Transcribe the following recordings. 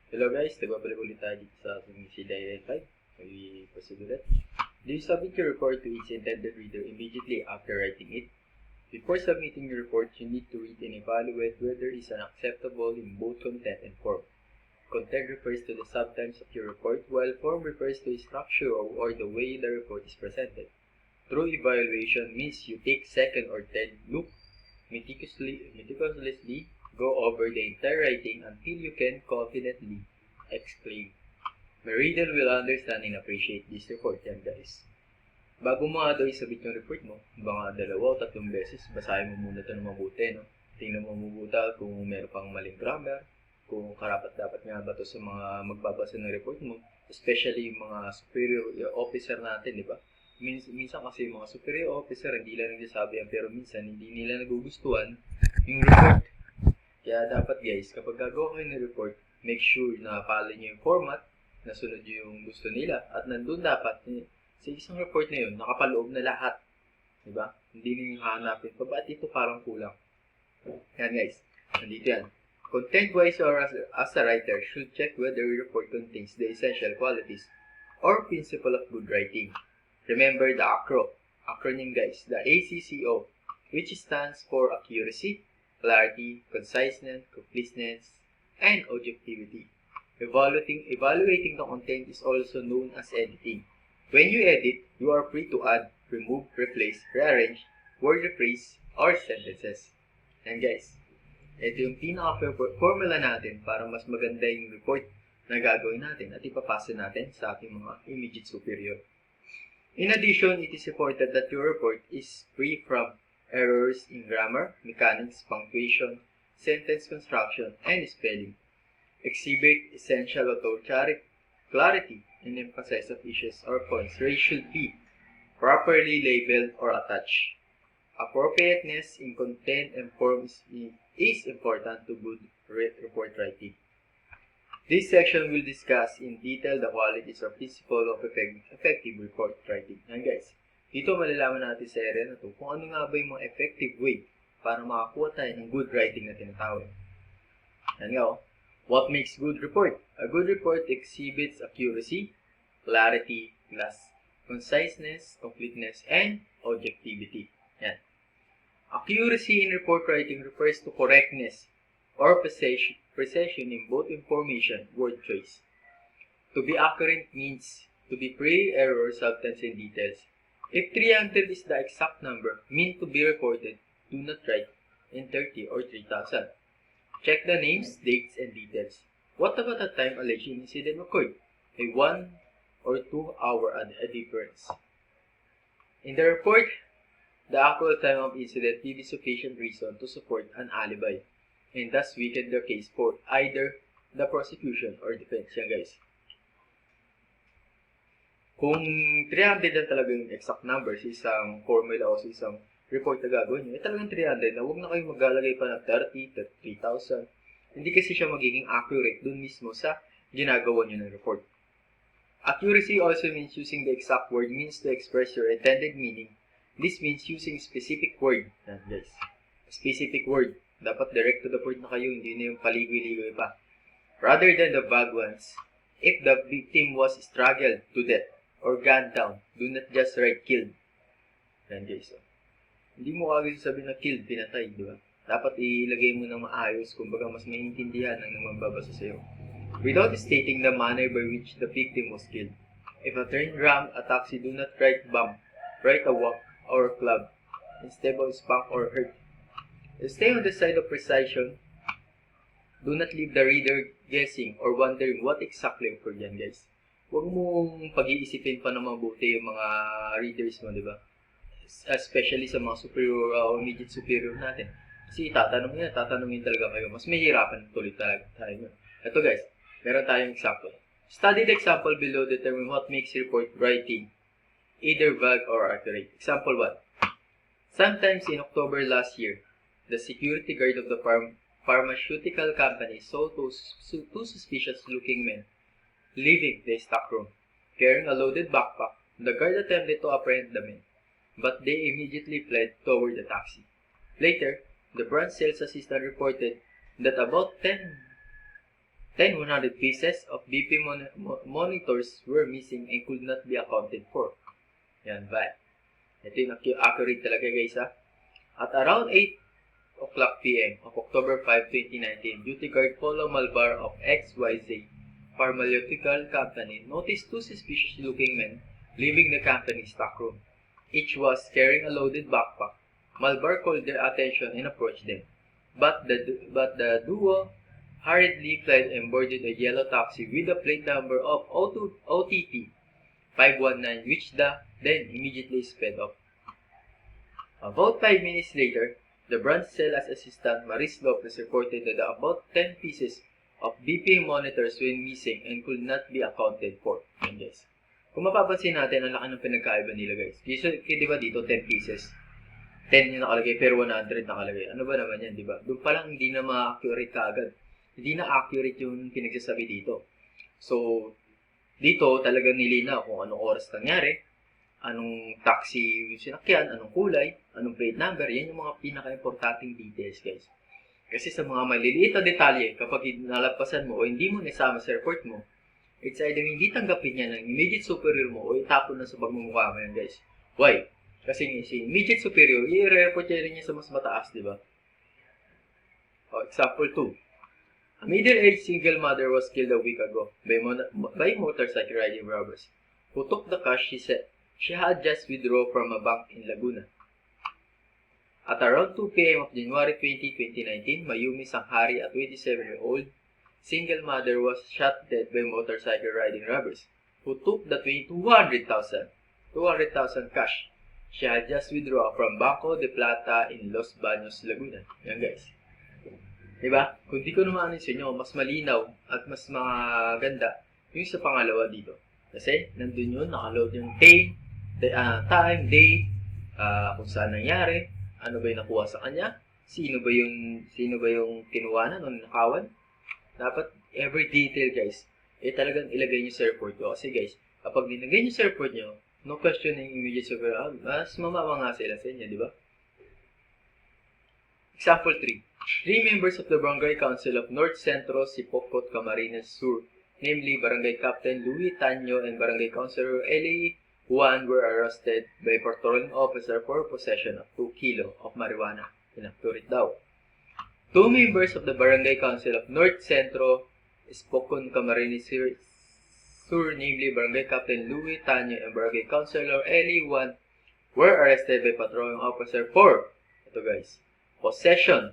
Hello guys, nagbabalik ulit tayo dito sa ating CDI-5. May proceed ulit. Do you submit your report to its intended reader immediately after writing it? Before submitting your report, you need to read and evaluate whether it is acceptable in both content and form. Content refers to the substance of your report, while form refers to the structure or the way the report is presented. True evaluation means you take second or third look, meticulously go over the entire writing until you can confidently exclaim, "My reader will understand and appreciate this report." Yan guys. Bago mo nga daw isabit yung report mo, mga 2 o 3 beses, basahin mo muna ito ng mabuti. No? Tingnan mo mabuti kung meron pang maling grammar, kung karapat-dapat nga ba ito sa mga magbabasa ng report mo, especially yung mga superior officer natin, di ba? Minsan kasi yung mga superior officer, hindi lang nagsasabi yan, pero minsan hindi nila nagugustuhan yung report. Kaya dapat guys, kapag gagawa kayo ng report, make sure na follow nyo yung format, nasunod nyo yung gusto nila, at nandun dapat, sa isang report na yun, nakapaloob na lahat. Diba? Hindi nyo yung hanapin pa, ba't ito parang kulang? Yan guys, nandito yan. Content-wise or as a writer, should check whether your report contains the essential qualities or principle of good writing. Remember the acronym guys, the ACCO, which stands for accuracy, clarity, conciseness, completeness, and objectivity. Evaluating the content is also known as editing. When you edit, you are free to add, remove, replace, rearrange, word rephrase, or sentences. And guys, ito yung pinaka-formula natin para mas maganda yung report na gagawin natin at ipapasa natin sa ating mga immediate superior. In addition, it is important that your report is free from errors in grammar, mechanics, punctuation, sentence construction, and spelling. Exhibit essential authority, clarity, and emphasis of issues or points where it should be properly labeled or attached. Appropriateness in content and form is important to good report writing. This section will discuss in detail the qualities or principle of effective report writing. And guys, dito malalaman natin sa area na to kung ano nga ba yung mga effective way para makakuha tayo ng good writing na tinatawag. And nga, what makes good report? A good report exhibits accuracy, clarity, conciseness, completeness, and objectivity. Yan. Accuracy in report writing refers to correctness or precision in both information, word choice. To be accurate means to be free error, substance, and details. If 300 is the exact number meant to be reported, do not write in 30 or 3,000. Check the names, dates, and details. What about the time alleged incident occurred? A 1 or 2 hour difference. In the report, the actual time of incident will be sufficient reason to support an alibi, and thus weaken the case for either the prosecution or defense. Yan guys. Kung 300 na talaga yung exact number sa isang formula o sa isang report na gagawin nyo, talagang 300 na huwag na kayo maglalagay pa ng 30, 33,000. Hindi kasi siya magiging accurate dun mismo sa ginagawa nyo ng report. Accuracy also means using the exact word means to express your intended meaning. This means using specific word. Yan guys. Specific word. Dapat direct to the point na kayo, hindi na yung paligoy-ligoy pa. Rather than the vague ones. If the victim was struggled to death or gunned down, do not just write killed. Yan guys. So, hindi mo agad sabihin na killed, pinatay, di ba? Dapat ilagay mo ng maayos, kumbaga mas maintindihan ng mababasa sa'yo. Without stating the manner by which the victim was killed. If a train rammed a taxi, do not write bomb. Write a walk or club instead of spank or hurt. Stay on the side of precision. Do not leave the reader guessing or wondering what exactly occurred yan guys. Huwag mong pag-iisipin pa na mabuti yung mga readers mo, di ba? Especially sa mga superior o immediate superior natin. Kasi tatanungin talaga kayo. Mas mahirapan tuloy talaga tayo. Ito guys, meron tayong example. Study the example below, determine what makes report writing either vague or accurate. Example 1. Sometimes in October last year, the security guard of the pharmaceutical company saw two suspicious-looking men leaving the stockroom. Carrying a loaded backpack, the guard attempted to apprehend the men, but they immediately fled toward the taxi. Later, the branch sales assistant reported that about 10 100 pieces of BP monitors were missing and could not be accounted for. Yan, bad. Ito yung accurate talaga guys ha. At around 8 o'clock p.m. of October 5, 2019, duty guard Polo Malvar of XYZ Pharmaceutical Company noticed two suspicious-looking men leaving the company's stockroom. Each was carrying a loaded backpack. Malvar called their attention and approached them. But the duo hurriedly fled and boarded a yellow taxi with a plate number of OTT 519, which then immediately sped off. About 5 minutes later, the branch sales assistant Maris Lopez reported that about 10 pieces of BP monitors went missing and could not be accounted for. Yan guys. Kung mapapansin natin, ang laki ng pinagkaiba nila guys. Di ba dito 10 pieces? 10 yung nakalagay pero 100 nakalagay. Ano ba naman yan, di ba? Doon pa lang hindi na ma-accurate kaagad. Hindi na accurate yung pinagsasabi dito. So, dito talagang nilinaw kung anong oras nangyari, anong taxi yung sinakyan, anong kulay, anong plate number. Yan yung mga pinaka-importanting details guys. Kasi sa mga maliliit na detalye, kapag nalagpasan mo o hindi mo nasama sa report mo, it's either hindi tanggapin niya ng immediate superior mo o itapon na sa pagmumukha mo yan guys. Why? Kasi si immediate superior, i-report niya sa mas mataas, di ba? Example 2. A middle-aged single mother was killed a week ago by motorcycle riding robbers who took the cash she said she had just withdrawn from a bank in Laguna. At around 2 p.m. of January 20, 2019, Mayumi Sanghari, a 27-year-old single mother, was shot dead by motorcycle riding robbers who took the 200,000 cash she had just withdrawn from Banco de Plata in Los Baños, Laguna. Yan guys. Diba? Kung di ko naman sa inyo, mas malinaw at mas maganda yung sa pangalawa dito. Kasi nandun yun, nakaload yung time, date, kung saan nangyari, ano ba yung nakuha sa kanya, sino ba yung kinuwanan o nakawan. Dapat every detail guys, talagang ilagay nyo sa report nyo. Kasi guys, kapag nilagay nyo sa report nyo, no questioning immediate superior, mas mamama nga sila sa inyo, di ba? Example 3. 3 members of the Barangay Council of North Centro Sipocot, Camarines Sur, namely Barangay Captain Louis Tanyo and Barangay Councilor Eli Juan, were arrested by a patrolling officer for possession of 2 kilo of marijuana. Inaccurate daw. 2 members of the Barangay Council of North Centro Sipocot, Camarines Sur, namely Barangay Captain Louis Tanyo and Barangay Councilor Eli Juan, were arrested by patrolling officer for, ito guys, possession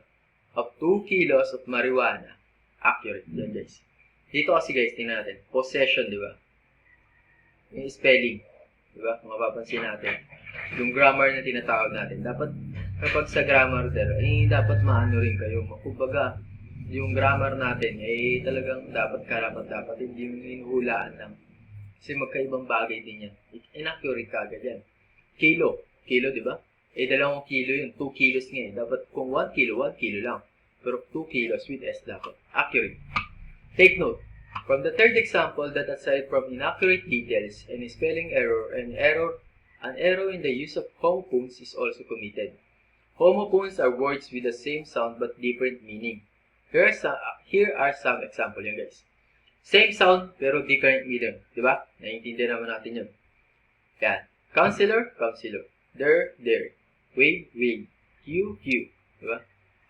of 2 kilos of marijuana. Accurate yan guys. Dito kasi guys, tingnan natin. Possession, di ba? Yung spelling. Di ba? Kung mapapansin natin. Yung grammar na tinatawag natin. Dapat, kapag sa grammar dapat maano rin kayo. Kumbaga, yung grammar natin, talagang dapat hindi yung hinuhulaan lang. Kasi magkaibang bagay din yan. Inaccurate kagad yan. Kilo, di ba? 2 kilo yun. 2 kilos nga eh. Dapat kung 1 kilo lang. Pero 2 kilos with S dapat. Accurate. Take note. From the third example, that aside from inaccurate details and spelling error, an error in the use of homophones is also committed. Homophones are words with the same sound but different meaning. Here are some examples yan guys. Same sound pero different meaning. Diba? Naiintindihan naman natin yun. Yan. Counselor. There. Wave. Q. Diba?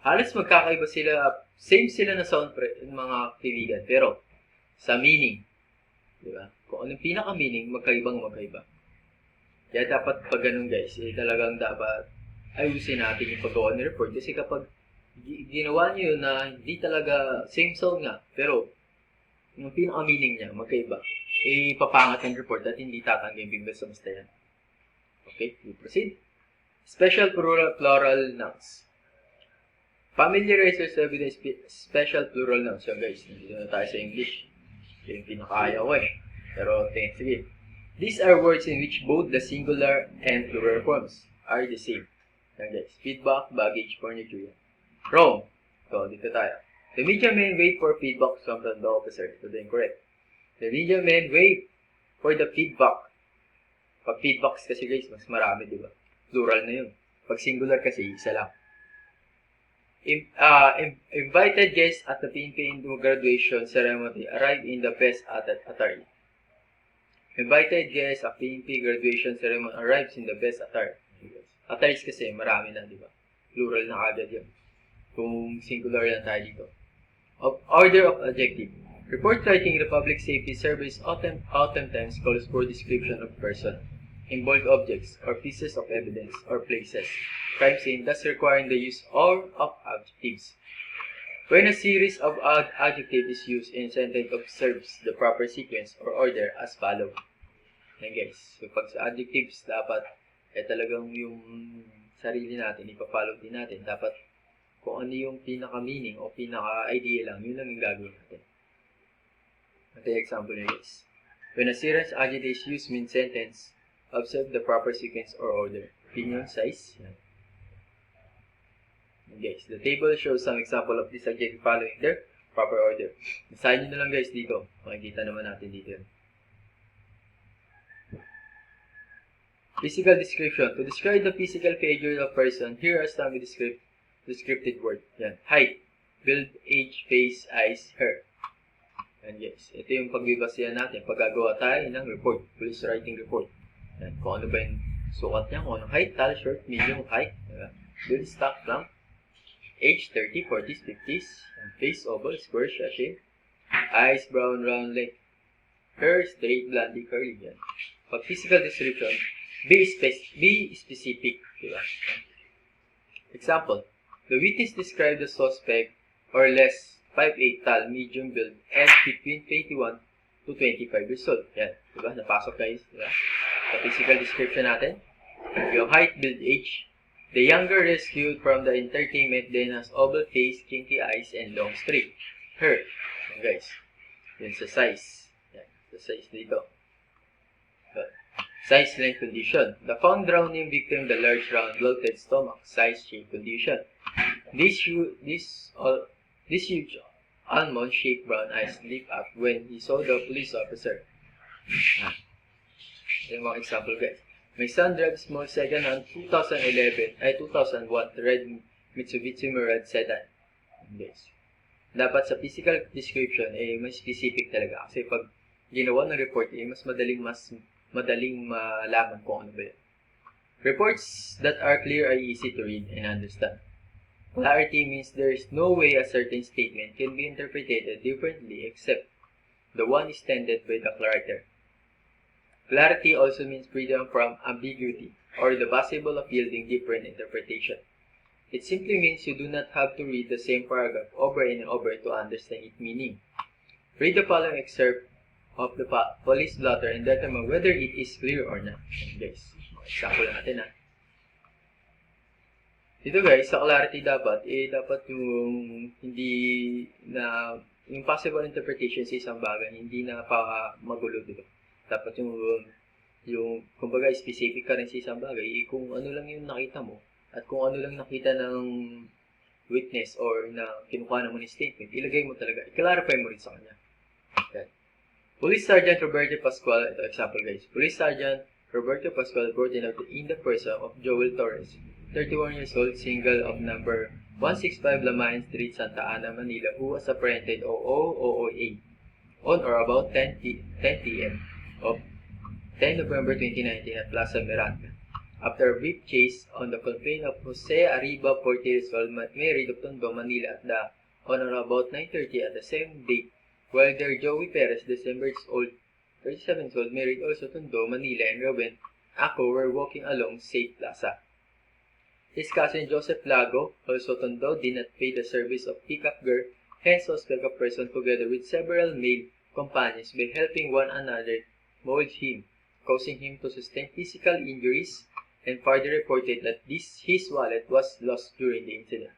Halos magkakaiba sila, same sila na sound mga kaibigan, pero sa meaning, diba? Kung anong pinaka-meaning, magkaiba. Kaya dapat pag ganun guys, talagang dapat ayusin natin yung paggawa ng report. Kasi kapag ginawa nyo yun na hindi talaga same sound nga, pero yung pinaka-meaning niya, magkaiba, papangat ng report at hindi tatanggay basta yan. Okay, we proceed. Special plural nouns. Familiarize yourself with the special plural nouns. So guys, nandito na tayo sa English. Ito yung pinakaya ko eh. Pero sige. These are words in which both the singular and plural forms are the same. Yan guys. Feedback, baggage, furniture. Wrong. So, dito tayo. The media men wait for feedback from the officer. Ito din correct. The media men wait for the feedback. Pag feedbacks kasi guys, mas marami, di ba? Plural na yun. Pag singular kasi, isa lang. Invited guests at the PNP graduation ceremony arrive in the best attire. Invited guests at PNP graduation ceremony arrives in the best attire. Attires kasi marami na, di ba? Plural na agad yun. Kung singular yan tayo dito. Order of adjective. Report writing in the Public Safety Service oftentimes calls for description of person, involved objects, or pieces of evidence, or places. Crime scene, thus requiring the use of adjectives. When a series of adjectives is used in a sentence observes the proper sequence or order as follows. Yan guys. So pag sa adjectives, dapat talagang yung sarili natin, ipafollow din natin. Dapat kung ano yung pinaka-meaning o pinaka-idea lang, yun lang yung gagawin natin. Ito yung example niya guys. When a series of adjectives used in sentence, observe the proper sequence or order. Opinion, size. Yan. Guys, the table shows some example of this adjective following their proper order. Basahin nyo na lang guys dito. Makikita naman natin dito. Physical description. To describe the physical figure of a person, here are some descriptive words. Yan. Height, build, age, face, eyes, hair. Yan guys. Ito yung pagbibasihan natin pag gagawa tayo ng report. Police writing report. Yan. Kung ano ba yung sukat niya, kung ano height, tall, short, medium, height. Build, stock, lang. Age, 30, 40s, 50s. Face, oval, square, shape. Eyes, brown, round, length. Hair, straight, blondie, curly. Yan. Pag physical description, be specific. Diba? Example. The witness described the suspect or less 5'8", tall, medium build, and between 21 to 25 years old. Yan. Diba? Napasok guys. Diba? Sa physical description natin. Yung height, build, age. The younger rescued from the entertainment then has oval face, kinky eyes, and long straight hair. Yan guys. Yan sa size. Yan. Sa size dito. Size, length, condition. The found drowning victim, the large, round, bloated stomach, size, shape, condition. This huge, almond-shaped brown eyes lit up when he saw the police officer. Yan mga example guys. My son drives small second-hand 2001 red Mitsubishi Mirage sedan. Yes. Dapat sa physical description mas specific talaga kasi pag ginawa ng report mas madaling malaman kung ano ba yun. Reports that are clear are easy to read and understand. Clarity means there is no way a certain statement can be interpreted differently except the one intended by the writer. Clarity also means freedom from ambiguity, or the possible of yielding different interpretation. It simply means you do not have to read the same paragraph over and over to understand its meaning. Read the following excerpt of the police blotter and determine whether it is clear or not. Guys, example natin ha. Dito guys, sa clarity dapat yung hindi na, yung possible interpretation sa isang bagay, hindi na pa magulo dito. Dapat yung kumbaga specific ka rin sa isang bagay, kung ano lang yung nakita mo at kung ano lang nakita ng witness or na kinukuha naman yung statement, ilagay mo talaga, i-clarify mo rin sa kanya. Okay. Police Sergeant Roberto Pascual, ito example guys. Police Sergeant Roberto Pascual brought in the person of Joel Torres, 31 years old, single of number 165 Lamayan Street, Santa Ana, Manila, who was apprehended OOA on or about 10 p.m. of 10 November 2019 at Plaza Miranda. After a brief chase on the complaint of Jose Arriba, 40 years old, married of Tondo, Manila, on or about 9:30 at the same date, while their Joey Perez, 37 years old, married also Tondo, Manila, and Ruben Ako were walking along Safe Plaza. His cousin Joseph Lago, also Tondo, did not pay the service of pickup girl, hence suspect a person together with several male companions by helping one another mold him, causing him to sustain physical injuries, and further reported that his wallet was lost during the incident.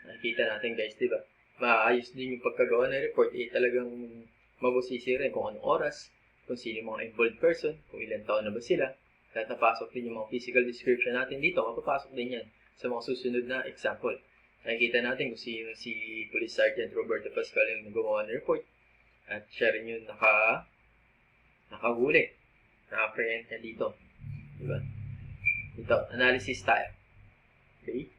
Nakikita natin guys, di ba? Maayos din yung pagkagawa ng report, talagang mabusisi rin kung anong oras, kung sino yung mga involved person, kung ilang taon na ba sila. Kahit napasok din yung mga physical description natin dito, mapapasok din yan sa mga susunod na example. Nakikita natin kung sino si Police Sergeant Roberto Pascual yung nagawa ng report. At siya rin yung nakahuli. Naka-apprehend niya dito. Diba? Ito, analysis tayo. Okay?